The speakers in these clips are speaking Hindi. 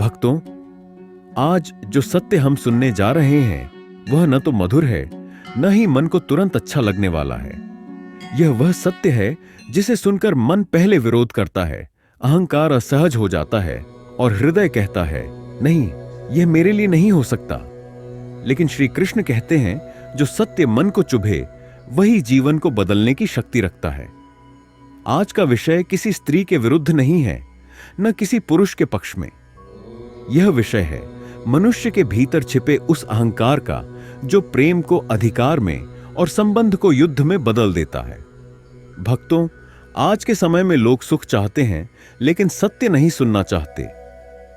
भक्तों, आज जो सत्य हम सुनने जा रहे हैं वह न तो मधुर है, न ही मन को तुरंत अच्छा लगने वाला है। यह वह सत्य है जिसे सुनकर मन पहले विरोध करता है, अहंकार असहज हो जाता है और हृदय कहता है, नहीं, यह मेरे लिए नहीं हो सकता। लेकिन श्री कृष्ण कहते हैं, जो सत्य मन को चुभे वही जीवन को बदलने की शक्ति रखता है। आज का विषय किसी स्त्री के विरुद्ध नहीं है, न किसी पुरुष के पक्ष में। यह विषय है मनुष्य के भीतर छिपे उस अहंकार का जो प्रेम को अधिकार में और संबंध को युद्ध में बदल देता है। भक्तों, आज के समय में लोग सुख चाहते हैं लेकिन सत्य नहीं सुनना चाहते।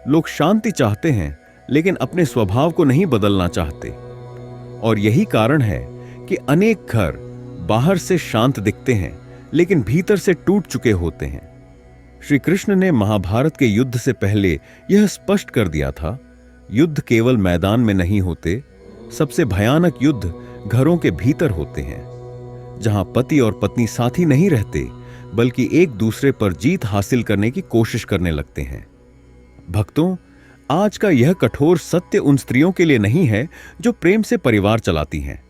लोग शांति चाहते हैं लेकिन अपने स्वभाव को नहीं बदलना चाहते। और यही कारण है कि अनेक घर बाहर से शांत दिखते हैं लेकिन भीतर से टूट चुके होते हैं। श्री कृष्ण ने महाभारत के युद्ध से पहले यह स्पष्ट कर दिया था, युद्ध केवल मैदान में नहीं होते, सबसे भयानक युद्ध घरों के भीतर होते हैं, जहां पति और पत्नी साथी नहीं रहते बल्कि एक दूसरे पर जीत हासिल करने की कोशिश करने लगते हैं। भक्तों, आज का यह कठोर सत्य उन स्त्रियों के लिए नहीं है जो प्रेम से परिवार चलाती हैं।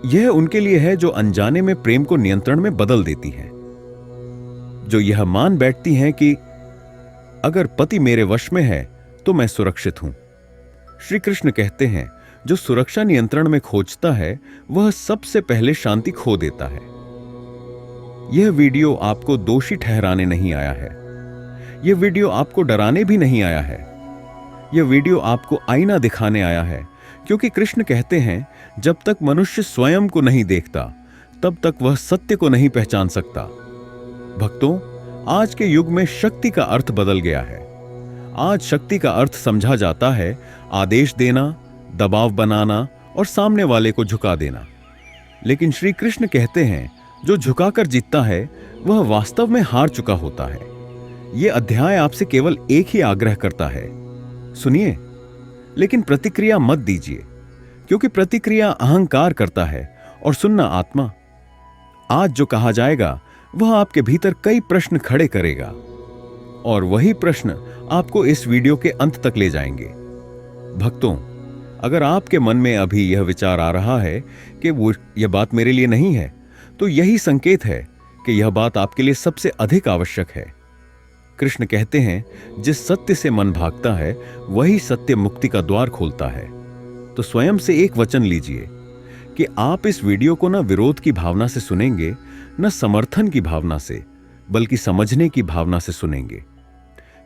यह उनके लिए है जो अनजाने में प्रेम को नियंत्रण में बदल देती हैं, जो यह मान बैठती हैं कि अगर पति मेरे वश में है तो मैं सुरक्षित हूं। श्री कृष्ण कहते हैं, जो सुरक्षा नियंत्रण में खोजता है वह सबसे पहले शांति खो देता है। यह वीडियो आपको दोषी ठहराने नहीं आया है। यह वीडियो आपको डराने भी नहीं आया है। यह वीडियो आपको आईना दिखाने आया है, क्योंकि कृष्ण कहते हैं, जब तक मनुष्य स्वयं को नहीं देखता तब तक वह सत्य को नहीं पहचान सकता। भक्तों, आज के युग में शक्ति का अर्थ बदल गया है। आज शक्ति का अर्थ समझा जाता है आदेश देना, दबाव बनाना और सामने वाले को झुका देना। लेकिन श्री कृष्ण कहते हैं, जो झुकाकर जीतता है वह वास्तव में हार चुका होता है। यह अध्याय आपसे केवल एक ही आग्रह करता है, सुनिए, लेकिन प्रतिक्रिया मत दीजिए, क्योंकि प्रतिक्रिया अहंकार करता है और सुनना आत्मा। आज जो कहा जाएगा वह आपके भीतर कई प्रश्न खड़े करेगा और वही प्रश्न आपको इस वीडियो के अंत तक ले जाएंगे। भक्तों, अगर आपके मन में अभी यह विचार आ रहा है कि यह बात मेरे लिए नहीं है, तो यही संकेत है कि यह बात आपके लिए सबसे अधिक आवश्यक है। कृष्ण कहते हैं, जिस सत्य से मन भागता है वही सत्य मुक्ति का द्वार खोलता है। तो स्वयं से एक वचन लीजिए कि आप इस वीडियो को न विरोध की भावना से सुनेंगे, न समर्थन की भावना से, बल्कि समझने की भावना से सुनेंगे,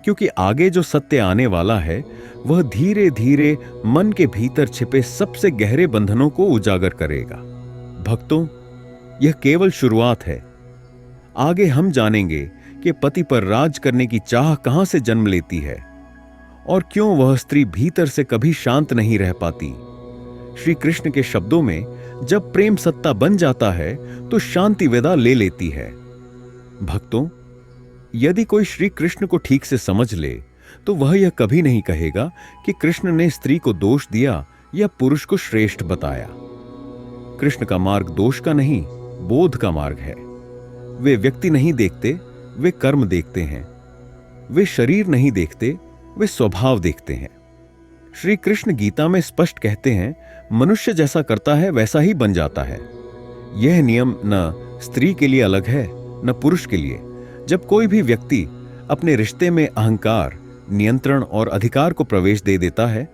क्योंकि आगे जो सत्य आने वाला है वह धीरे धीरे मन के भीतर छिपे सबसे गहरे बंधनों को उजागर करेगा। भक्तों, यह केवल शुरुआत है। आगे हम जानेंगे कि पति पर राज करने की चाह कहां से जन्म लेती है और क्यों वह स्त्री भीतर से कभी शांत नहीं रह पाती। श्री कृष्ण के शब्दों में, जब प्रेम सत्ता बन जाता है तो शांति विदा ले लेती है। भक्तों, यदि कोई श्री कृष्ण को ठीक से समझ ले तो वह यह कभी नहीं कहेगा कि कृष्ण ने स्त्री को दोष दिया या पुरुष को श्रेष्ठ बताया। कृष्ण का मार्ग दोष का नहीं, बोध का मार्ग है। वे व्यक्ति नहीं देखते, वे कर्म देखते हैं। वे शरीर नहीं देखते, वे स्वभाव देखते हैं। श्री कृष्ण गीता में स्पष्ट कहते हैं, मनुष्य जैसा करता है वैसा ही बन जाता है। यह नियम न स्त्री के लिए अलग है न पुरुष के लिए। जब कोई भी व्यक्ति अपने रिश्ते में अहंकार, नियंत्रण और अधिकार को प्रवेश दे देता है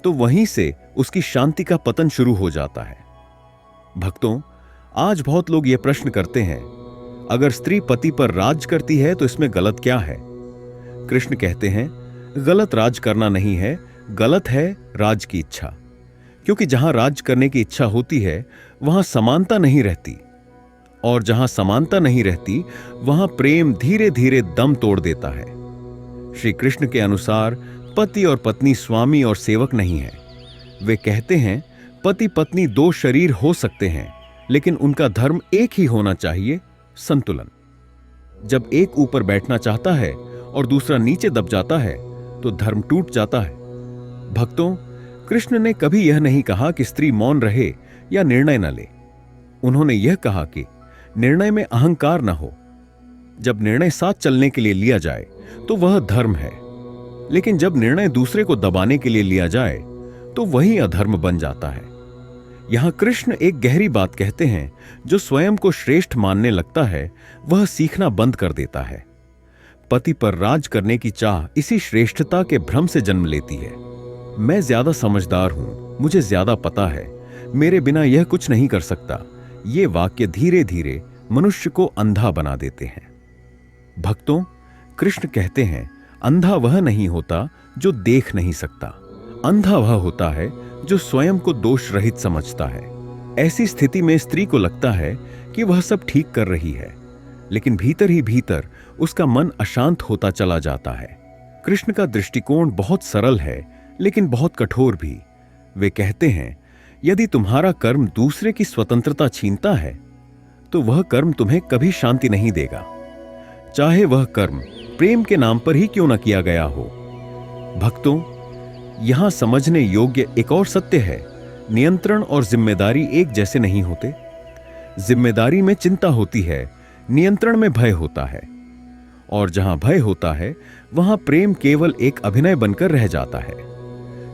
तो वहीं से उसकी शांति का पतन शुरू हो जाता है। भक्तों, आज बहुत लोग ये प्रश्न करते हैं, अगर स्त्री पति पर राज करती है तो इसमें गलत क्या है? कृष्ण कहते हैं, गलत राज करना नहीं है, गलत है राज की इच्छा। क्योंकि जहां राज करने की इच्छा होती है वहां समानता नहीं रहती, और जहां समानता नहीं रहती वहां प्रेम धीरे धीरे दम तोड़ देता है। श्री कृष्ण के अनुसार पति और पत्नी स्वामी और सेवक नहीं है। वे कहते हैं, पति पत्नी दो शरीर हो सकते हैं लेकिन उनका धर्म एक ही होना चाहिए, संतुलन। जब एक ऊपर बैठना चाहता है और दूसरा नीचे दब जाता है तो धर्म टूट जाता है। भक्तों, कृष्ण ने कभी यह नहीं कहा कि स्त्री मौन रहे या निर्णय न ले। उन्होंने यह कहा कि निर्णय में अहंकार न हो। जब निर्णय साथ चलने के लिए लिया जाए तो वह धर्म है, लेकिन जब निर्णय दूसरे को दबाने के लिए लिया जाए तो वही अधर्म बन जाता है। यहां कृष्ण एक गहरी बात कहते हैं, जो स्वयं को श्रेष्ठ मानने लगता है वह सीखना बंद कर देता है। पति पर राज करने की चाह इसी श्रेष्ठता के भ्रम से जन्म लेती है। मैं ज्यादा समझदार हूं, मुझे ज्यादा पता है, मेरे बिना यह कुछ नहीं कर सकता। ये वाक्य धीरे धीरे मनुष्य को अंधा बना देते हैं। भक्तों, कृष्ण कहते हैं, अंधा वह नहीं होता जो देख नहीं सकता, अंधा वह होता है जो स्वयं को दोष रहित समझता है। ऐसी स्थिति में स्त्री को लगता है कि वह सब ठीक कर रही है, लेकिन भीतर ही भीतर उसका मन अशांत होता चला जाता है। कृष्ण का दृष्टिकोण बहुत सरल है लेकिन बहुत कठोर भी। वे कहते हैं, यदि तुम्हारा कर्म दूसरे की स्वतंत्रता छीनता है तो वह कर्म तुम्हें कभी शांति नहीं देगा, चाहे वह कर्म प्रेम के नाम पर ही क्यों न किया गया हो। भक्तों, यहां समझने योग्य एक और सत्य है, नियंत्रण और जिम्मेदारी एक जैसे नहीं होते। जिम्मेदारी में चिंता होती है, नियंत्रण में भय होता है, और जहां भय होता है वहां प्रेम केवल एक अभिनय बनकर रह जाता है।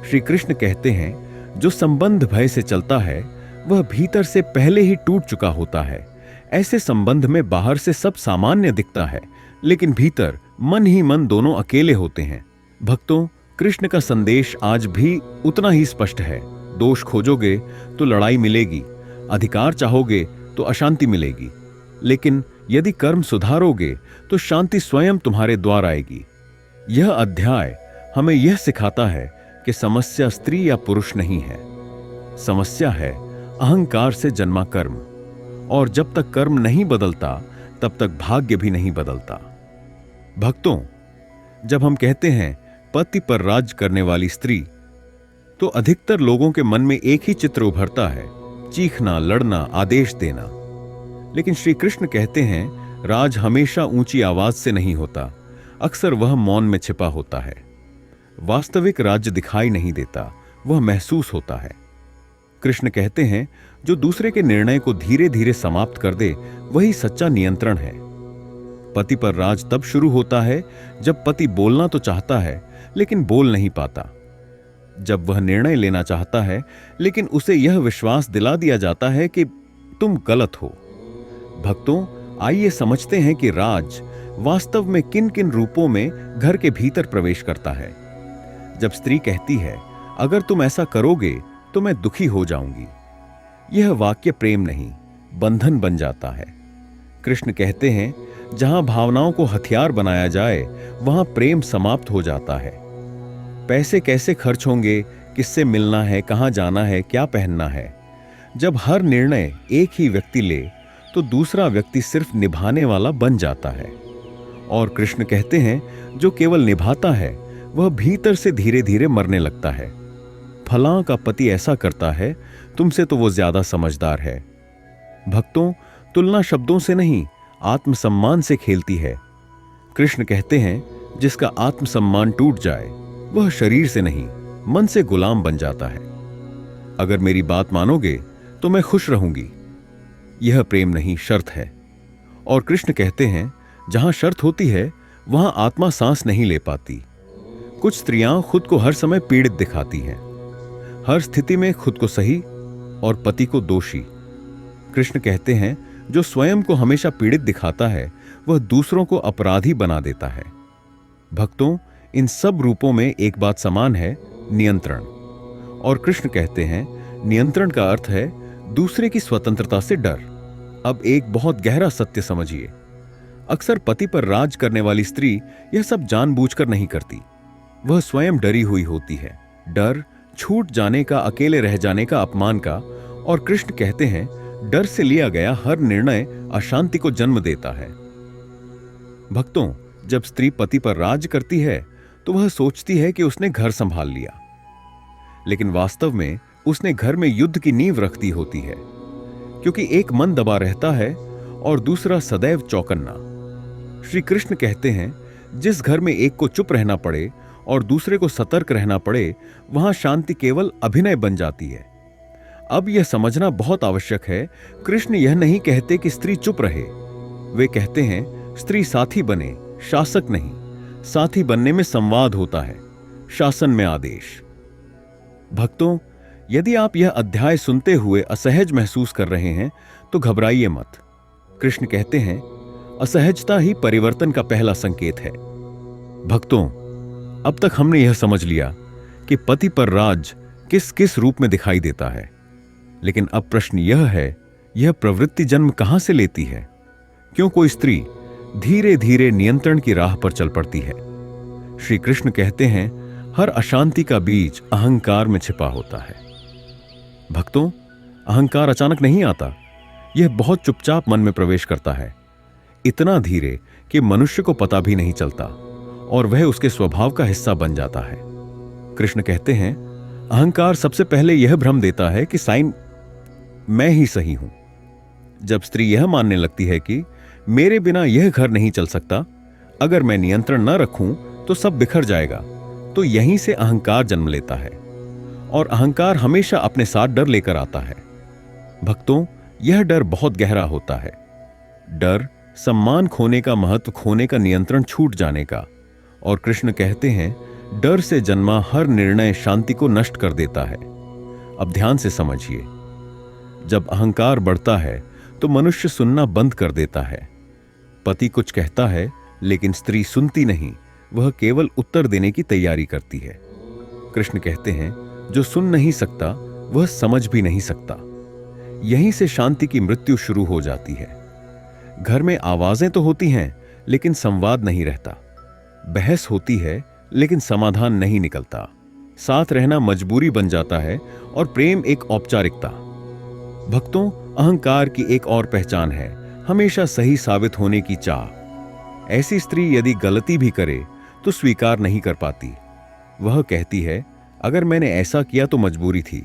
श्री कृष्ण कहते हैं, जो संबंध भय से चलता है वह भीतर से पहले ही टूट चुका होता है। ऐसे संबंध में बाहर से सब सामान्य दिखता है, लेकिन भीतर मन ही मन दोनों अकेले होते हैं। भक्तों, कृष्ण का संदेश आज भी उतना ही स्पष्ट है। दोष खोजोगे तो लड़ाई मिलेगी, अधिकार चाहोगे तो अशांति मिलेगी, लेकिन यदि कर्म सुधारोगे तो शांति स्वयं तुम्हारे द्वार आएगी। यह अध्याय हमें यह सिखाता है कि समस्या स्त्री या पुरुष नहीं है, समस्या है अहंकार से जन्मा कर्म, और जब तक कर्म नहीं बदलता तब तक भाग्य भी नहीं बदलता। भक्तों, जब हम कहते हैं पति पर राज करने वाली स्त्री, तो अधिकतर लोगों के मन में एक ही चित्र उभरता है, चीखना, लड़ना, आदेश देना। लेकिन श्री कृष्ण कहते हैं, राज हमेशा ऊंची आवाज से नहीं होता, अक्सर वह मौन में छिपा होता है। वास्तविक राज्य दिखाई नहीं देता, वह महसूस होता है। कृष्ण कहते हैं, जो दूसरे के निर्णय को धीरे धीरे समाप्त कर दे वही सच्चा नियंत्रण है। पति पर राज तब शुरू होता है जब पति बोलना तो चाहता है लेकिन बोल नहीं पाता, जब वह निर्णय लेना चाहता है लेकिन उसे यह विश्वास दिला दिया जाता है कि तुम गलत हो। भक्तों, आइए समझते हैं कि राज वास्तव में किन किन रूपों में घर के भीतर प्रवेश करता है। जब स्त्री कहती है, अगर तुम ऐसा करोगे तो मैं दुखी हो जाऊंगी, यह वाक्य प्रेम नहीं, बंधन बन जाता है। कृष्ण कहते हैं, जहां भावनाओं को हथियार बनाया जाए वहां प्रेम समाप्त हो जाता है। पैसे कैसे खर्च होंगे, किससे मिलना है, कहां जाना है, क्या पहनना है, जब हर निर्णय एक ही व्यक्ति ले तो दूसरा व्यक्ति सिर्फ निभाने वाला बन जाता है। और कृष्ण कहते हैं, जो केवल निभाता है वह भीतर से धीरे धीरे मरने लगता है। फलां का पति ऐसा करता है, तुमसे तो वो ज्यादा समझदार है। भक्तों, तुलना शब्दों से नहीं, आत्मसम्मान से खेलती है। कृष्ण कहते हैं, जिसका आत्मसम्मान टूट जाए वह शरीर से नहीं, मन से गुलाम बन जाता है। अगर मेरी बात मानोगे तो मैं खुश रहूंगी। यह प्रेम नहीं, शर्त है। और कृष्ण कहते हैं, जहां शर्त होती है वहां आत्मा सांस नहीं ले पाती। कुछ स्त्रियां खुद को हर समय पीड़ित दिखाती हैं, हर स्थिति में खुद को सही और पति को दोषी। कृष्ण कहते हैं, जो स्वयं को हमेशा पीड़ित दिखाता है वह दूसरों को अपराधी बना देता है। भक्तों, इन सब रूपों में एक बात समान है, नियंत्रण। और कृष्ण कहते हैं, नियंत्रण का अर्थ है दूसरे की स्वतंत्रता से डर। अब एक बहुत गहरा सत्य समझिए, अक्सर पति पर राज करने वाली स्त्री यह सब जानबूझकर नहीं करती, वह स्वयं डरी हुई होती है। डर छूट जाने का, अकेले रह जाने का, अपमान का। और कृष्ण कहते हैं, डर से लिया गया हर निर्णय अशांति को जन्म देता है। भक्तों, जब स्त्री पति पर राज करती है तो वह सोचती है कि उसने घर संभाल लिया, लेकिन वास्तव में उसने घर में युद्ध की नींव रख दी होती है, क्योंकि एक मन दबा रहता है और दूसरा सदैव चौकन्ना। श्री कृष्ण कहते हैं, जिस घर में एक को चुप रहना पड़े और दूसरे को सतर्क रहना पड़े वहां शांति केवल अभिनय बन जाती है। अब यह समझना बहुत आवश्यक है, कृष्ण यह नहीं कहते कि स्त्री चुप रहे, वे कहते हैं स्त्री साथी बने, शासक नहीं। साथी बनने में संवाद होता है, शासन में आदेश। भक्तों, यदि आप यह अध्याय सुनते हुए असहज महसूस कर रहे हैं तो घबराइए मत। कृष्ण कहते हैं, असहजता ही परिवर्तन का पहला संकेत है। भक्तों, अब तक हमने यह समझ लिया कि पति पर राज किस किस रूप में दिखाई देता है, लेकिन अब प्रश्न यह है, यह प्रवृत्ति जन्म कहां से लेती है? क्यों कोई स्त्री धीरे धीरे नियंत्रण की राह पर चल पड़ती है? श्री कृष्ण कहते हैं, हर अशांति का बीज अहंकार में छिपा होता है। भक्तों, अहंकार अचानक नहीं आता, यह बहुत चुपचाप मन में प्रवेश करता है, इतना धीरे कि मनुष्य को पता भी नहीं चलता और वह उसके स्वभाव का हिस्सा बन जाता है। कृष्ण कहते हैं, अहंकार सबसे पहले यह भ्रम देता है कि साइन मैं ही सही हूं। जब स्त्री यह मानने लगती है कि मेरे बिना यह घर नहीं चल सकता, अगर मैं नियंत्रण न रखूं तो सब बिखर जाएगा, तो यहीं से अहंकार जन्म लेता है। और अहंकार हमेशा अपने साथ डर लेकर आता है। भक्तों, यह डर बहुत गहरा होता है। डर सम्मान खोने का, महत्व खोने का, नियंत्रण छूट जाने का। और कृष्ण कहते हैं, डर से जन्मा हर निर्णय शांति को नष्ट कर देता है। अब ध्यान से समझिए, जब अहंकार बढ़ता है तो मनुष्य सुनना बंद कर देता है। पति कुछ कहता है लेकिन स्त्री सुनती नहीं, वह केवल उत्तर देने की तैयारी करती है। कृष्ण कहते हैं, जो सुन नहीं सकता वह समझ भी नहीं सकता। यहीं से शांति की मृत्यु शुरू हो जाती है। घर में आवाजें तो होती हैं लेकिन संवाद नहीं रहता। बहस होती है लेकिन समाधान नहीं निकलता। साथ रहना मजबूरी बन जाता है और प्रेम एक औपचारिकता। भक्तों, अहंकार की एक और पहचान है हमेशा सही साबित होने की चाह। ऐसी स्त्री यदि गलती भी करे तो स्वीकार नहीं कर पाती। वह कहती है, अगर मैंने ऐसा किया तो मजबूरी थी।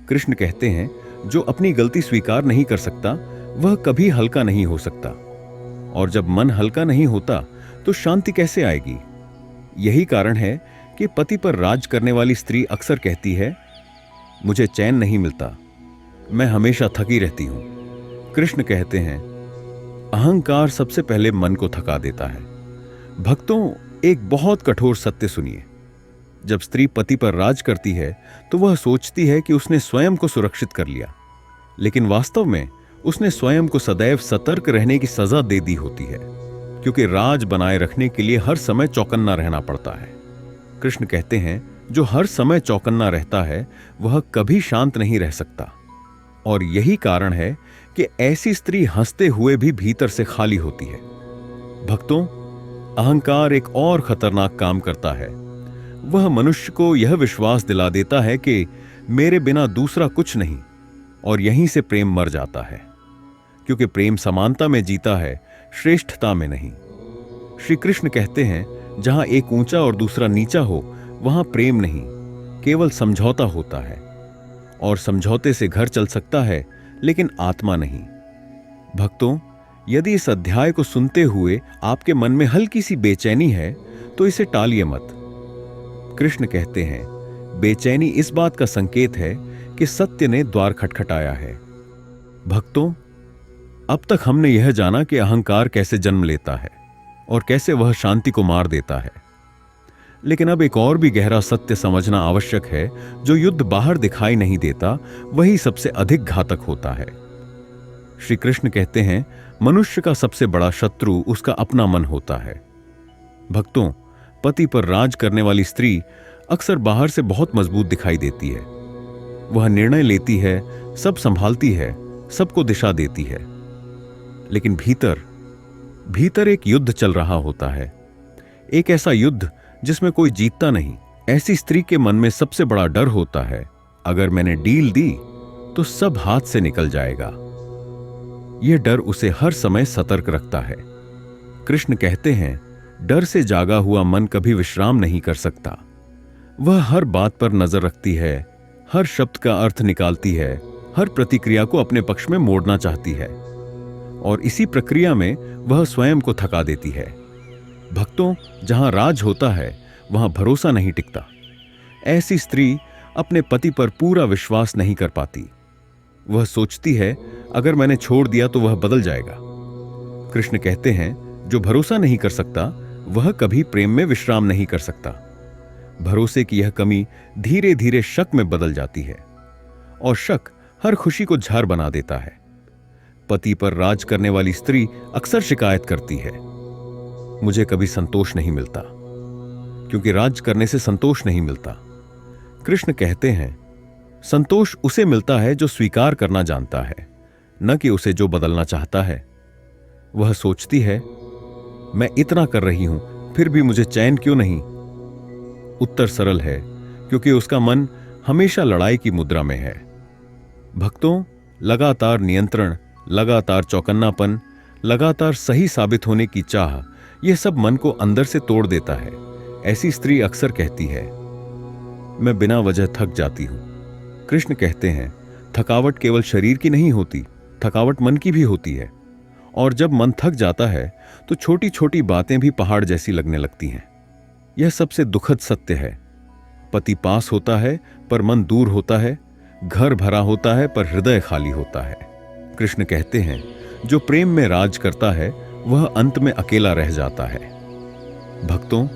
कृष्ण कहते हैं, जो अपनी गलती स्वीकार नहीं कर सकता वह कभी हल्का नहीं हो सकता। और जब मन हल्का नहीं होता तो शांति कैसे आएगी? यही कारण है कि पति पर राज करने वाली स्त्री अक्सर कहती है, मुझे चैन नहीं मिलता, मैं हमेशा थकी रहती हूं। कृष्ण कहते हैं, अहंकार सबसे पहले मन को थका देता है। भक्तों, एक बहुत कठोर सत्य सुनिए। जब स्त्री पति पर राज करती है तो वह सोचती है कि उसने स्वयं को सुरक्षित कर लिया, लेकिन वास्तव में उसने स्वयं को सदैव सतर्क रहने की सजा दे दी होती है, क्योंकि राज बनाए रखने के लिए हर समय चौकन्ना रहना पड़ता है। कृष्ण कहते हैं, जो हर समय चौकन्ना रहता है वह कभी शांत नहीं रह सकता। और यही कारण है कि ऐसी स्त्री हंसते हुए भी भीतर से खाली होती है। भक्तों, अहंकार एक और खतरनाक काम करता है। वह मनुष्य को यह विश्वास दिला देता है कि मेरे बिना दूसरा कुछ नहीं, और यहीं से प्रेम मर जाता है, क्योंकि प्रेम समानता में जीता है, श्रेष्ठता में नहीं। श्री कृष्ण कहते हैं, जहां एक ऊंचा और दूसरा नीचा हो वहां प्रेम नहीं, केवल समझौता होता है। और समझौते से घर चल सकता है लेकिन आत्मा नहीं। भक्तों, यदि इस अध्याय को सुनते हुए आपके मन में हल्की सी बेचैनी है तो इसे टालिए मत। कृष्ण कहते हैं, बेचैनी इस बात का संकेत है कि सत्य ने द्वार खटखटाया है। भक्तों, अब तक हमने यह जाना कि अहंकार कैसे जन्म लेता है और कैसे वह शांति को मार देता है। लेकिन अब एक और भी गहरा सत्य समझना आवश्यक है। जो युद्ध बाहर दिखाई नहीं देता वही सबसे अधिक घातक होता है। श्री कृष्ण कहते हैं, मनुष्य का सबसे बड़ा शत्रु उसका अपना मन होता है। भक्तों, पति पर राज करने वाली स्त्री अक्सर बाहर से बहुत मजबूत दिखाई देती है। वह निर्णय लेती है, सब संभालती है, सबको दिशा देती है, लेकिन भीतर एक युद्ध चल रहा होता है। एक ऐसा युद्ध जिसमें कोई जीतता नहीं। ऐसी स्त्री के मन में सबसे बड़ा डर होता है, अगर मैंने डील दी तो सब हाथ से निकल जाएगा। यह डर उसे हर समय सतर्क रखता है। कृष्ण कहते हैं, डर से जागा हुआ मन कभी विश्राम नहीं कर सकता। वह हर बात पर नजर रखती है, हर शब्द का अर्थ निकालती है, हर प्रतिक्रिया को अपने पक्ष में मोड़ना चाहती है, और इसी प्रक्रिया में वह स्वयं को थका देती है। भक्तों, जहां राज होता है वहां भरोसा नहीं टिकता। ऐसी स्त्री अपने पति पर पूरा विश्वास नहीं कर पाती। वह सोचती है, अगर मैंने छोड़ दिया तो वह बदल जाएगा। कृष्ण कहते हैं, जो भरोसा नहीं कर सकता वह कभी प्रेम में विश्राम नहीं कर सकता। भरोसे की यह कमी धीरे धीरे शक में बदल जाती है और शक हर खुशी को झार बना देता है। पति पर राज करने वाली स्त्री अक्सर शिकायत करती है, मुझे कभी संतोष नहीं मिलता, क्योंकि राज करने से संतोष नहीं मिलता। कृष्ण कहते हैं, संतोष उसे मिलता है जो स्वीकार करना जानता है, न कि उसे जो बदलना चाहता है। वह सोचती है, मैं इतना कर रही हूं, फिर भी मुझे चैन क्यों नहीं? उत्तर सरल है, क्योंकि उसका मन हमेशा लड़ाई की मुद्रा में है। भक्तों, लगातार नियंत्रण, लगातार चौकन्नापन, लगातार सही साबित होने की चाह, यह सब मन को अंदर से तोड़ देता है। ऐसी स्त्री अक्सर कहती है, मैं बिना वजह थक जाती हूं। कृष्ण कहते हैं, थकावट केवल शरीर की नहीं होती, थकावट मन की भी होती है। और जब मन थक जाता है तो छोटी छोटी बातें भी पहाड़ जैसी लगने लगती हैं। यह सबसे दुखद सत्य है। पति पास होता है पर मन दूर होता है, घर भरा होता है पर हृदय खाली होता है। कृष्ण कहते हैं, जो प्रेम में राज करता है वह अंत में अकेला रह जाता है। भक्तों,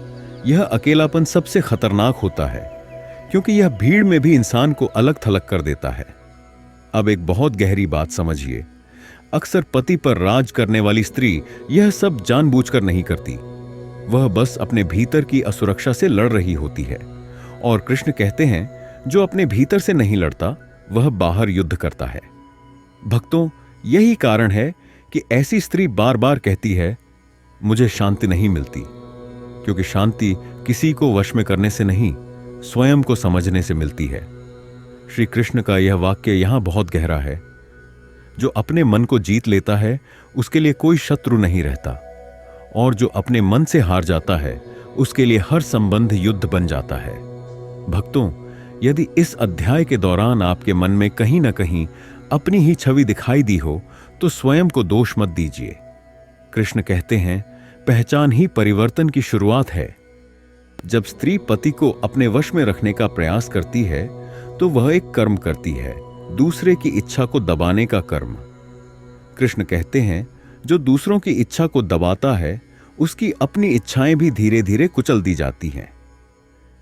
यह अकेलापन सबसे खतरनाक होता है, क्योंकि यह भीड़ में भी इंसान को अलग थलग कर देता है। अब एक बहुत गहरी बात समझिए, अक्सर पति पर राज करने वाली स्त्री यह सब जानबूझकर नहीं करती, वह बस अपने भीतर की असुरक्षा से लड़ रही होती है। और कृष्ण कहते हैं, जो अपने भीतर से नहीं लड़ता वह बाहर युद्ध करता है। भक्तों, यही कारण है कि ऐसी स्त्री बार बार कहती है, मुझे शांति नहीं मिलती, क्योंकि शांति किसी को वश में करने से नहीं, स्वयं को समझने से मिलती है। श्री कृष्ण का यह वाक्य यहां बहुत गहरा है। जो अपने मन को जीत लेता है उसके लिए कोई शत्रु नहीं रहता, और जो अपने मन से हार जाता है उसके लिए हर संबंध युद्ध बन जाता है। भक्तों, यदि इस अध्याय के दौरान आपके मन में कहीं ना कहीं अपनी ही छवि दिखाई दी हो तो स्वयं को दोष मत दीजिए। कृष्ण कहते हैं, पहचान ही परिवर्तन की शुरुआत है। जब स्त्री पति को अपने वश में रखने का प्रयास करती है तो वह एक कर्म करती है, दूसरे की इच्छा को दबाने का कर्म। कृष्ण कहते हैं, जो दूसरों की इच्छा को दबाता है उसकी अपनी इच्छाएं भी धीरे धीरे कुचल दी जाती हैं।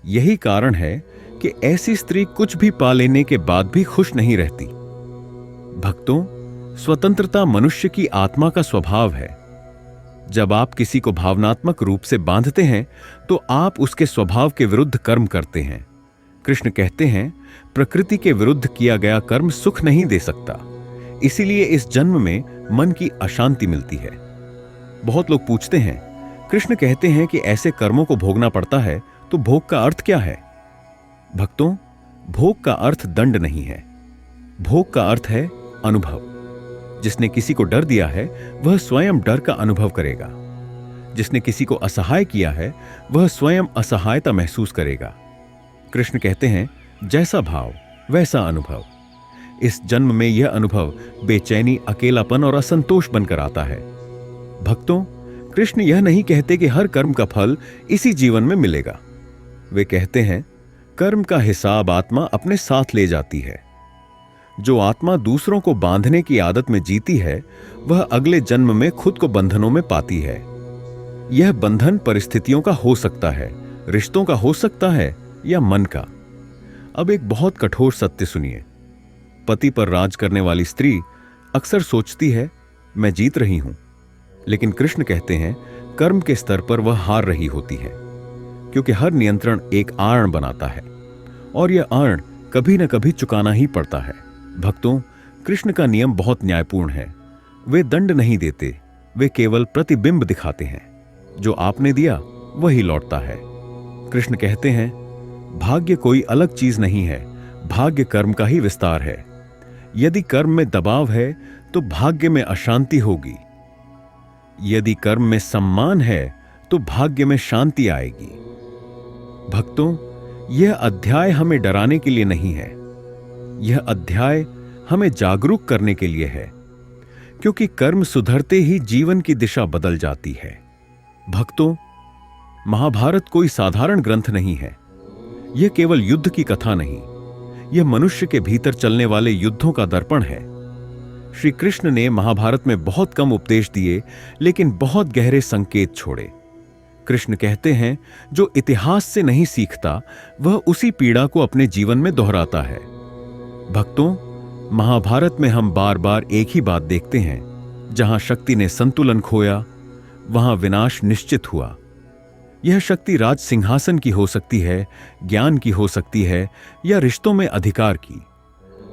यही कारण है कि ऐसी स्त्री कुछ भी पा लेने के बाद भी खुश नहीं रहती। भक्तों, स्वतंत्रता मनुष्य की आत्मा का स्वभाव है। जब आप किसी को भावनात्मक रूप से बांधते हैं तो आप उसके स्वभाव के विरुद्ध कर्म करते हैं। कृष्ण कहते हैं, प्रकृति के विरुद्ध किया गया कर्म सुख नहीं दे सकता, इसीलिए इस जन्म में मन की अशांति मिलती है। बहुत लोग पूछते हैं, कृष्ण कहते हैं कि ऐसे कर्मों को भोगना पड़ता है, तो भोग का अर्थ क्या है? भक्तों, भोग का अर्थ दंड नहीं है, भोग का अर्थ है अनुभव। जिसने किसी को डर दिया है वह स्वयं डर का अनुभव करेगा। जिसने किसी को असहाय किया है वह स्वयं असहायता महसूस करेगा। कृष्ण कहते हैं, जैसा भाव वैसा अनुभव। इस जन्म में यह अनुभव बेचैनी, अकेलापन और असंतोष बनकर आता है। भक्तों, कृष्ण यह नहीं कहते कि हर कर्म का फल इसी जीवन में मिलेगा। वे कहते हैं, कर्म का हिसाब आत्मा अपने साथ ले जाती है। जो आत्मा दूसरों को बांधने की आदत में जीती है वह अगले जन्म में खुद को बंधनों में पाती है। यह बंधन परिस्थितियों का हो सकता है, रिश्तों का हो सकता है, या मन का। अब एक बहुत कठोर सत्य सुनिए। पति पर राज करने वाली स्त्री अक्सर सोचती है, मैं जीत रही हूं, लेकिन कृष्ण कहते हैं, कर्म के स्तर पर वह हार रही होती है, क्योंकि हर नियंत्रण एक आर्ण बनाता है और यह आर्ण कभी न कभी चुकाना ही पड़ता है। भक्तों, कृष्ण का नियम बहुत न्यायपूर्ण है। वे दंड नहीं देते, वे केवल प्रतिबिंब दिखाते हैं। जो आपने दिया वही लौटता है। कृष्ण कहते हैं, भाग्य कोई अलग चीज नहीं है, भाग्य कर्म का ही विस्तार है। यदि कर्म में दबाव है तो भाग्य में अशांति होगी। यदि कर्म में सम्मान है तो भाग्य में शांति आएगी। भक्तों, यह अध्याय हमें डराने के लिए नहीं है, यह अध्याय हमें जागरूक करने के लिए है, क्योंकि कर्म सुधरते ही जीवन की दिशा बदल जाती है। भक्तों, महाभारत कोई साधारण ग्रंथ नहीं है। यह केवल युद्ध की कथा नहीं, यह मनुष्य के भीतर चलने वाले युद्धों का दर्पण है। श्री कृष्ण ने महाभारत में बहुत कम उपदेश दिए, लेकिन बहुत गहरे संकेत छोड़े। कृष्ण कहते हैं, जो इतिहास से नहीं सीखता वह उसी पीड़ा को अपने जीवन में दोहराता है। भक्तों, महाभारत में हम बार बार एक ही बात देखते हैं, जहां शक्ति ने संतुलन खोया वहां विनाश निश्चित हुआ। यह शक्ति राज सिंहासन की हो सकती है, ज्ञान की हो सकती है, या रिश्तों में अधिकार की।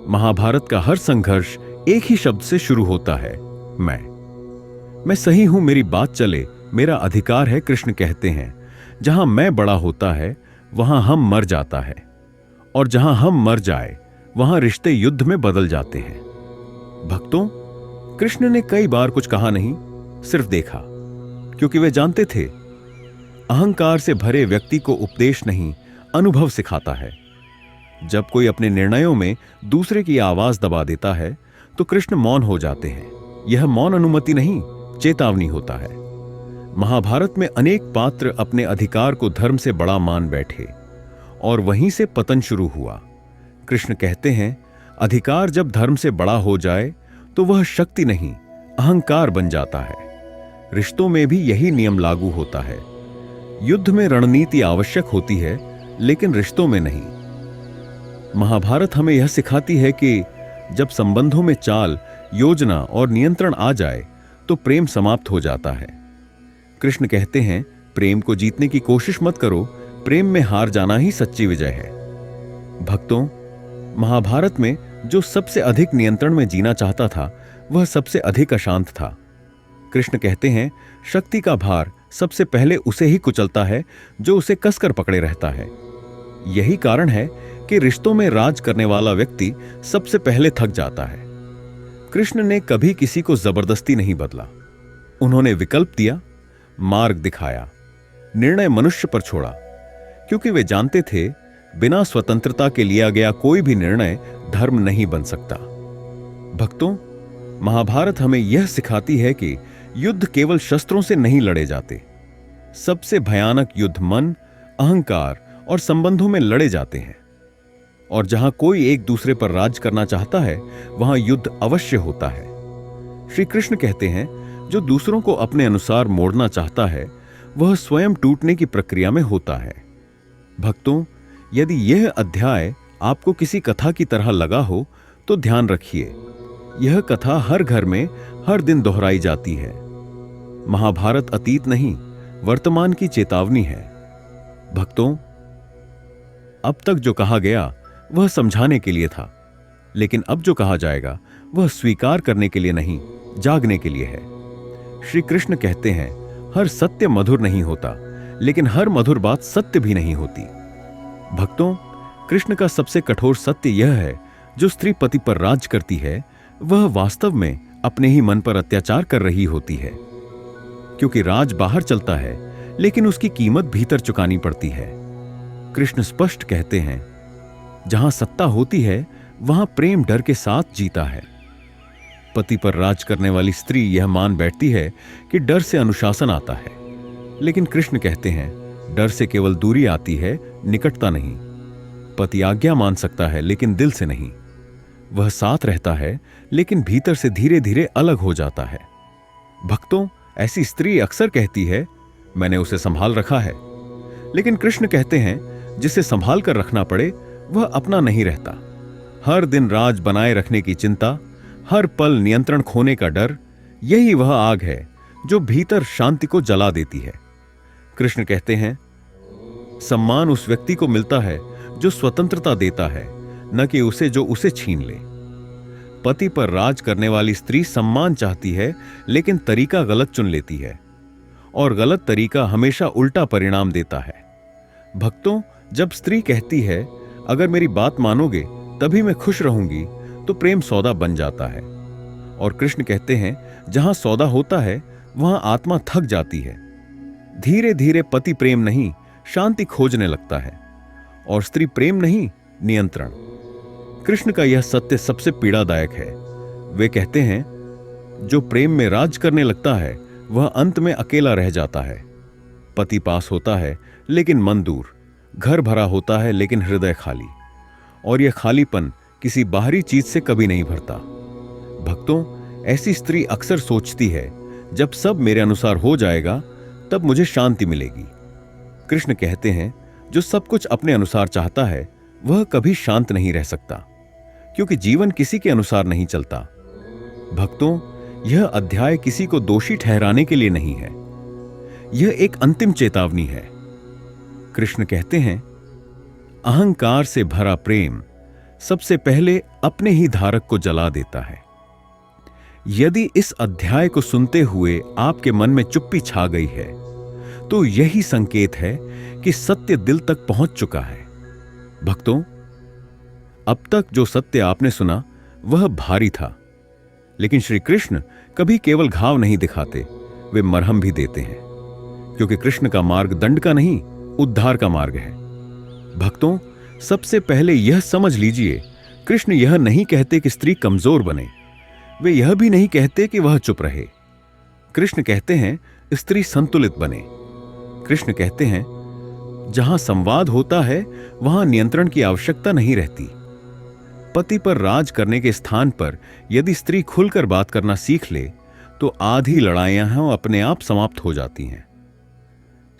महाभारत का हर संघर्ष एक ही शब्द से शुरू होता है, मैं सही हूं, मेरी बात चले, मेरा अधिकार है। कृष्ण कहते हैं, जहां मैं बड़ा होता है वहां हम मर जाता है, और जहां हम मर जाए वहां रिश्ते युद्ध में बदल जाते हैं। भक्तों, कृष्ण ने कई बार कुछ कहा नहीं, सिर्फ देखा, क्योंकि वे जानते थे अहंकार से भरे व्यक्ति को उपदेश नहीं, अनुभव सिखाता है। जब कोई अपने निर्णयों में दूसरे की आवाज दबा देता है तो कृष्ण मौन हो जाते हैं। यह मौन अनुमति नहीं, चेतावनी होता है। महाभारत में अनेक पात्र अपने अधिकार को धर्म से बड़ा मान बैठे और वहीं से पतन शुरू हुआ। कृष्ण कहते हैं, अधिकार जब धर्म से बड़ा हो जाए तो वह शक्ति नहीं, अहंकार बन जाता है। रिश्तों में भी यही नियम लागू होता है। युद्ध में रणनीति आवश्यक होती है, लेकिन रिश्तों में नहीं। महाभारत हमें यह सिखाती है कि जब संबंधों में चाल, योजना और नियंत्रण आ जाए तो प्रेम समाप्त हो जाता है। कृष्ण कहते हैं, प्रेम को जीतने की कोशिश मत करो, प्रेम में हार जाना ही सच्ची विजय है। भक्तों, महाभारत में जो सबसे अधिक नियंत्रण में जीना चाहता था वह सबसे अधिक अशांत था। कृष्ण कहते हैं, शक्ति का भार सबसे पहले उसे ही कुचलता है जो उसे कसकर पकड़े रहता है। यही कारण है कि रिश्तों में राज करने वाला व्यक्ति सबसे पहले थक जाता है। कृष्ण ने कभी किसी को जबरदस्ती नहीं बदला। उन्होंने विकल्प दिया, मार्ग दिखाया, निर्णय मनुष्य पर छोड़ा, क्योंकि वे जानते थे बिना स्वतंत्रता के लिया गया कोई भी निर्णय धर्म नहीं बन सकता। भक्तों, महाभारत हमें यह सिखाती है कि युद्ध केवल शस्त्रों से नहीं लड़े जाते। सबसे भयानक युद्ध मन, अहंकार और संबंधों में लड़े जाते हैं। और जहां कोई एक दूसरे पर राज करना चाहता है वहां युद्ध अवश्य होता है। श्री कृष्ण कहते हैं, जो दूसरों को अपने अनुसार मोड़ना चाहता है वह स्वयं टूटने की प्रक्रिया में होता है। भक्तों, यदि यह अध्याय आपको किसी कथा की तरह लगा हो तो ध्यान रखिए, यह कथा हर घर में हर दिन दोहराई जाती है। महाभारत अतीत नहीं, वर्तमान की चेतावनी है। भक्तों, अब तक जो कहा गया वह समझाने के लिए था, लेकिन अब जो कहा जाएगा वह स्वीकार करने के लिए नहीं, जागने के लिए है। श्री कृष्ण कहते हैं, हर सत्य मधुर नहीं होता, लेकिन हर मधुर बात सत्य भी नहीं होती। भक्तों, कृष्ण का सबसे कठोर सत्य यह है, जो स्त्री पति पर राज करती है वह वास्तव में अपने ही मन पर अत्याचार कर रही होती है, क्योंकि राज बाहर चलता है लेकिन उसकी कीमत भीतर चुकानी पड़ती है। कृष्ण स्पष्ट कहते हैं, जहां सत्ता होती है वहां प्रेम डर के साथ जीता है। पति पर राज करने वाली स्त्री यह मान बैठती है कि डर से अनुशासन आता है, लेकिन कृष्ण कहते हैं, डर से केवल दूरी आती है, निकटता नहीं। पति आज्ञा मान सकता है लेकिन दिल से नहीं। वह साथ रहता है लेकिन भीतर से धीरे धीरे अलग हो जाता है। भक्तों, ऐसी स्त्री अक्सर कहती है, मैंने उसे संभाल रखा है, लेकिन कृष्ण कहते हैं, जिसे संभाल कर रखना पड़े वह अपना नहीं रहता। हर दिन राज बनाए रखने की चिंता, हर पल नियंत्रण खोने का डर, यही वह आग है जो भीतर शांति को जला देती है। कृष्ण कहते हैं, सम्मान उस व्यक्ति को मिलता है जो स्वतंत्रता देता है, न कि उसे जो उसे छीन ले। पति पर राज करने वाली स्त्री सम्मान चाहती है लेकिन तरीका गलत चुन लेती है, और गलत तरीका हमेशा उल्टा परिणाम देता है। भक्तों, जब स्त्री कहती है, अगर मेरी बात मानोगे तभी मैं खुश रहूंगी, तो प्रेम सौदा बन जाता है। और कृष्ण कहते हैं, जहां सौदा होता है वहां आत्मा थक जाती है। धीरे धीरे पति प्रेम नहीं, शांति खोजने लगता है, और स्त्री प्रेम नहीं, नियंत्रण। कृष्ण का यह सत्य सबसे पीड़ादायक है। वे कहते हैं, जो प्रेम में राज करने लगता है वह अंत में अकेला रह जाता है। पति पास होता है लेकिन मन दूर, घर भरा होता है लेकिन हृदय खाली, और यह खालीपन किसी बाहरी चीज से कभी नहीं भरता। भक्तों, ऐसी स्त्री अक्सर सोचती है, जब सब मेरे अनुसार हो जाएगा तब मुझे शांति मिलेगी। कृष्ण कहते हैं, जो सब कुछ अपने अनुसार चाहता है वह कभी शांत नहीं रह सकता, क्योंकि जीवन किसी के अनुसार नहीं चलता। भक्तों, यह अध्याय किसी को दोषी ठहराने के लिए नहीं है, यह एक अंतिम चेतावनी है। कृष्ण कहते हैं, अहंकार से भरा प्रेम सबसे पहले अपने ही धारक को जला देता है। यदि इस अध्याय को सुनते हुए आपके मन में चुप्पी छा गई है, तो यही संकेत है कि सत्य दिल तक पहुंच चुका है। भक्तों, अब तक जो सत्य आपने सुना वह भारी था, लेकिन श्री कृष्ण कभी केवल घाव नहीं दिखाते, वे मरहम भी देते हैं, क्योंकि कृष्ण का मार्ग दंड का नहीं, उद्धार का मार्ग है। भक्तों, सबसे पहले यह समझ लीजिए, कृष्ण यह नहीं कहते कि स्त्री कमजोर बने, वे यह भी नहीं कहते कि वह चुप रहे। कृष्ण कहते हैं स्त्री संतुलित बने। कृष्ण कहते हैं जहां संवाद होता है वहां नियंत्रण की आवश्यकता नहीं रहती। पति पर राज करने के स्थान पर यदि स्त्री खुलकर बात करना सीख ले तो आधी लड़ाइयां अपने आप समाप्त हो जाती हैं।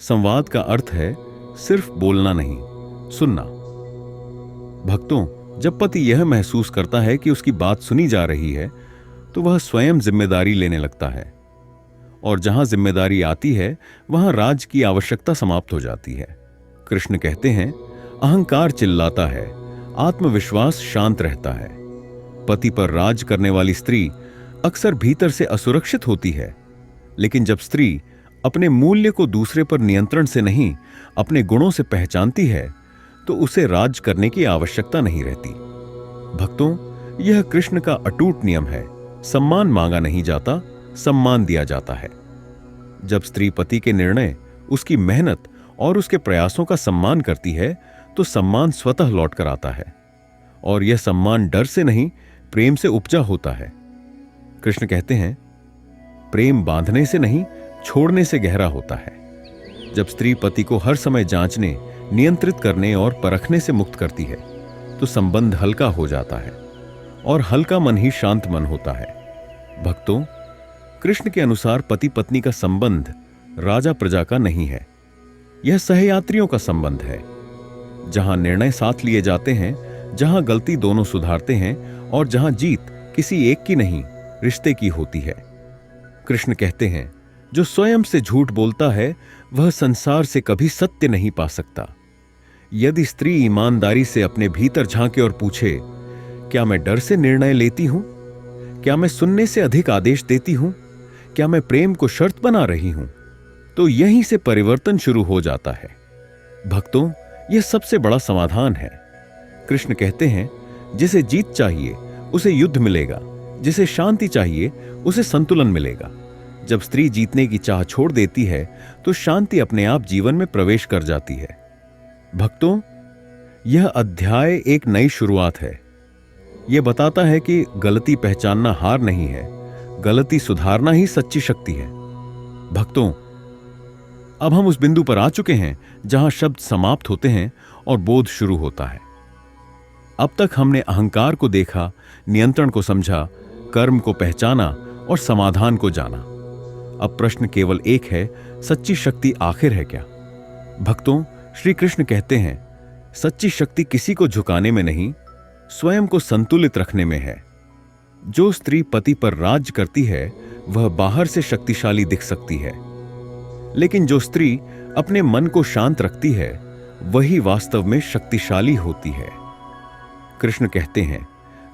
संवाद का अर्थ है सिर्फ बोलना नहीं, सुनना। भक्तों, जब पति यह महसूस करता है कि उसकी बात सुनी जा रही है तो वह स्वयं जिम्मेदारी लेने लगता है, और जहां जिम्मेदारी आती है वहां राज की आवश्यकता समाप्त हो जाती है। कृष्ण कहते हैं, अहंकार चिल्लाता है, आत्मविश्वास शांत रहता है। पति पर राज करने वाली स्त्री अक्सर भीतर से असुरक्षित होती है, लेकिन जब स्त्री अपने मूल्य को दूसरे पर नियंत्रण से नहीं, अपने गुणों से पहचानती है तो उसे राज करने की आवश्यकता नहीं रहती। भक्तों, यह कृष्ण का अटूट नियम है, सम्मान मांगा नहीं जाता, सम्मान दिया जाता है। जब स्त्री पति के निर्णय, उसकी मेहनत और उसके प्रयासों का सम्मान करती है तो सम्मान स्वतः लौट कर आता है, और यह सम्मान डर से नहीं, प्रेम से उपजा होता है। कृष्ण कहते हैं, प्रेम बांधने से नहीं, छोड़ने से गहरा होता है। जब स्त्री पति को हर समय जांचने, नियंत्रित करने और परखने से मुक्त करती है तो संबंध हल्का हो जाता है, और हल्का मन ही शांत मन होता है। भक्तों, कृष्ण के अनुसार पति पत्नी का संबंध राजा प्रजा का नहीं है, यह सहयात्रियों का संबंध है, जहां निर्णय साथ लिए जाते हैं, जहां गलती दोनों सुधारते हैं, और जहां जीत किसी एक की नहीं, रिश्ते की होती है। कृष्ण कहते हैं, जो स्वयं से झूठ बोलता है वह संसार से कभी सत्य नहीं पा सकता। यदि स्त्री ईमानदारी से अपने भीतर झांके और पूछे, क्या मैं डर से निर्णय लेती हूं? क्या मैं सुनने से अधिक आदेश देती हूं? क्या मैं प्रेम को शर्त बना रही हूं? तो यहीं से परिवर्तन शुरू हो जाता है। भक्तों, यह सबसे बड़ा समाधान है। कृष्ण कहते हैं, जिसे जीत चाहिए उसे युद्ध मिलेगा, जिसे शांति चाहिए उसे संतुलन मिलेगा। जब स्त्री जीतने की चाह छोड़ देती है तो शांति अपने आप जीवन में प्रवेश कर जाती है। भक्तों, यह अध्याय एक नई शुरुआत है। यह बताता है कि गलती पहचानना हार नहीं है, गलती सुधारना ही सच्ची शक्ति है। भक्तों, अब हम उस बिंदु पर आ चुके हैं जहां शब्द समाप्त होते हैं और बोध शुरू होता है। अब तक हमने अहंकार को देखा, नियंत्रण को समझा, कर्म को पहचाना और समाधान को जाना। अब प्रश्न केवल एक है, सच्ची शक्ति आखिर है क्या? भक्तों, श्री कृष्ण कहते हैं, सच्ची शक्ति किसी को झुकाने में नहीं, स्वयं को संतुलित रखने में है। जो स्त्री पति पर राज करती है वह बाहर से शक्तिशाली दिख सकती है, लेकिन जो स्त्री अपने मन को शांत रखती है वही वास्तव में शक्तिशाली होती है। कृष्ण कहते हैं,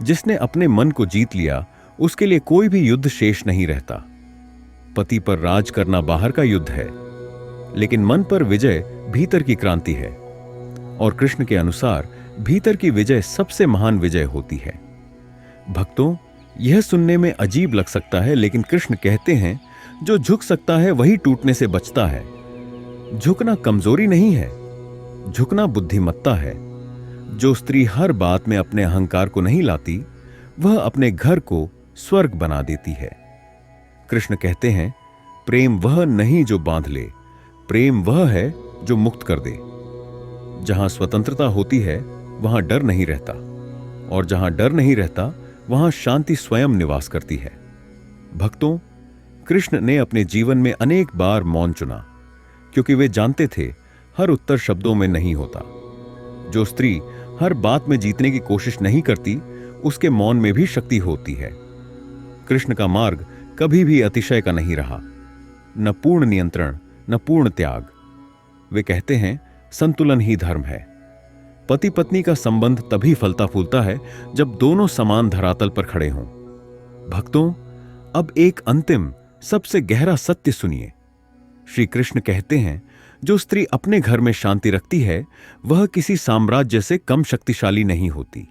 जिसने अपने मन को जीत लिया उसके लिए कोई भी युद्ध शेष नहीं रहता। पति पर राज करना बाहर का युद्ध है, लेकिन मन पर विजय भीतर की क्रांति है, और कृष्ण के अनुसार भीतर की विजय सबसे महान विजय होती है। भक्तों, यह सुनने में अजीब लग सकता है, लेकिन कृष्ण कहते हैं, जो झुक सकता है वही टूटने से बचता है। झुकना कमजोरी नहीं है, झुकना बुद्धिमत्ता है। जो स्त्री हर बात में अपने अहंकार को नहीं लाती, वह अपने घर को स्वर्ग बना देती है। कृष्ण कहते हैं, प्रेम वह नहीं जो बांध ले, प्रेम वह है जो मुक्त कर दे। जहां स्वतंत्रता होती है वहां डर नहीं रहता, और जहां डर नहीं रहता वहां शांति स्वयं निवास करती है। भक्तों, कृष्ण ने अपने जीवन में अनेक बार मौन चुना, क्योंकि वे जानते थे हर उत्तर शब्दों में नहीं होता। जो स्त्री हर बात में जीतने की कोशिश नहीं करती, उसके मौन में भी शक्ति होती है। कृष्ण का मार्ग कभी भी अतिशय का नहीं रहा, न पूर्ण नियंत्रण न पूर्ण त्याग। वे कहते हैं संतुलन ही धर्म है। पति पत्नी का संबंध तभी फलता फूलता है जब दोनों समान धरातल पर खड़े हों। भक्तों, अब एक अंतिम सबसे गहरा सत्य सुनिए। श्री कृष्ण कहते हैं जो स्त्री अपने घर में शांति रखती है वह किसी साम्राज्य से कम शक्तिशाली नहीं होती,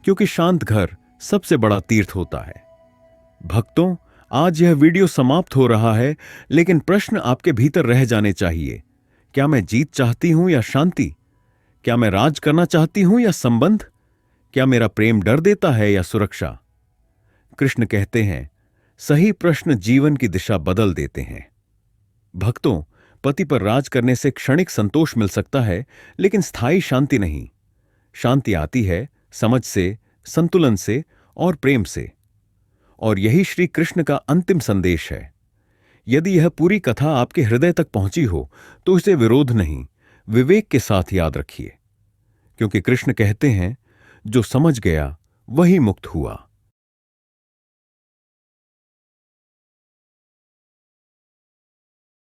क्योंकि शांत घर सबसे बड़ा तीर्थ होता है। भक्तों, आज यह वीडियो समाप्त हो रहा है, लेकिन प्रश्न आपके भीतर रह जाने चाहिए। क्या मैं जीत चाहती हूं या शांति? क्या मैं राज करना चाहती हूं या संबंध? क्या मेरा प्रेम डर देता है या सुरक्षा? कृष्ण कहते हैं सही प्रश्न जीवन की दिशा बदल देते हैं। भक्तों, पति पर राज करने से क्षणिक संतोष मिल सकता है, लेकिन स्थायी शांति नहीं। शांति आती है समझ से, संतुलन से और प्रेम से। और यही श्री कृष्ण का अंतिम संदेश है। यदि यह पूरी कथा आपके हृदय तक पहुंची हो तो इसे विरोध नहीं, विवेक के साथ याद रखिए, क्योंकि कृष्ण कहते हैं जो समझ गया वही मुक्त हुआ।